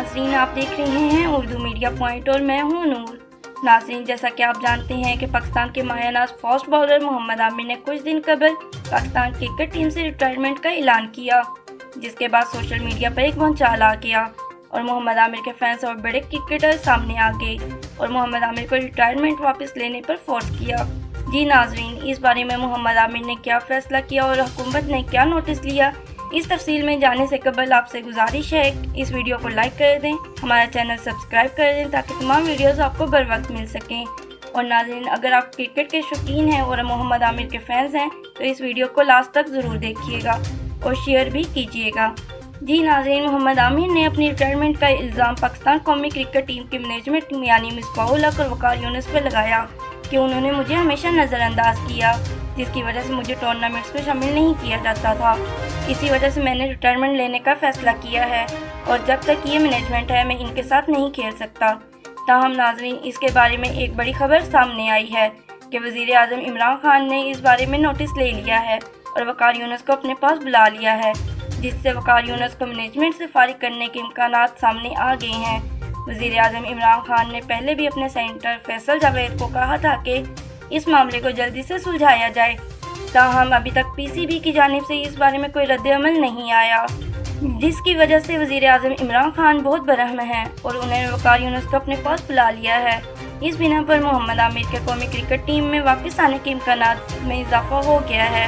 नाज़रीन, आप देख रहे हैं उर्दू मीडिया पॉइंट और मैं हूं नूर। नाज़रीन, जैसा कि आप जानते हैं कि पाकिस्तान के माहिर फास्ट बॉलर मोहम्मद आमिर ने कुछ दिन कबल पाकिस्तान क्रिकेट टीम से रिटायरमेंट का ऐलान किया, जिसके बाद सोशल मीडिया पर एक भूचाल आ गया और मोहम्मद आमिर के फैंस और बड़े क्रिकेटर सामने आ गए और मोहम्मद आमिर को रिटायरमेंट वापस लेने पर फोर्स किया। जी नाज़रीन, इस बारे में मोहम्मद आमिर ने क्या फ़ैसला किया और हुकूमत ने क्या नोटिस लिया, इस तफसील में जाने से कबल आपसे गुजारिश है इस वीडियो को लाइक कर दें, हमारा चैनल सब्सक्राइब कर दें ताकि तमाम वीडियोस आपको बर वक्त मिल सकें। और नाज़रीन, अगर आप क्रिकेट के शौकीन हैं और मोहम्मद आमिर के फैंस हैं तो इस वीडियो को लास्ट तक ज़रूर देखिएगा और शेयर भी कीजिएगा। जी नाज़रीन, मोहम्मद आमिर ने अपनी रिटायरमेंट का इल्ज़ाम पाकिस्तान कौमी क्रिकेट टीम के मैनेजमेंट यानी मिसबाह-उल हक और वकार यूनुस पर लगाया कि उन्होंने मुझे हमेशा नज़रअंदाज किया, जिसकी वजह से मुझे टूर्नामेंट्स में शामिल नहीं किया जाता था। इसी वजह से मैंने रिटायरमेंट लेने का फ़ैसला किया है और जब तक ये मैनेजमेंट है मैं इनके साथ नहीं खेल सकता। ताहम नाज़रीन, इसके बारे में एक बड़ी खबर सामने आई है कि वज़ीर आज़म इमरान खान ने इस बारे में नोटिस ले लिया है और वकार यूनुस को अपने पास बुला लिया है, जिससे वकार यूनुस को मैनेजमेंट से फारिग करने के इम्कानात सामने आ गए हैं। वज़ीर आज़म इमरान खान ने पहले भी अपने सेनेटर फैसल जावेद को कहा था कि इस मामले को जल्दी से सुलझाया जाए, ताहम अभी तक पीसीबी की जानिब से इस बारे में कोई रद्द-ए-अमल नहीं आया, जिसकी वजह से वज़ीर आज़म इमरान खान बहुत बरहम हैं और उन्होंने वकार यूनुस को अपने पास बुला लिया है। इस बिना पर मोहम्मद आमिर के कौमी क्रिकेट टीम में वापस आने के इम्कानात में इजाफा हो गया है।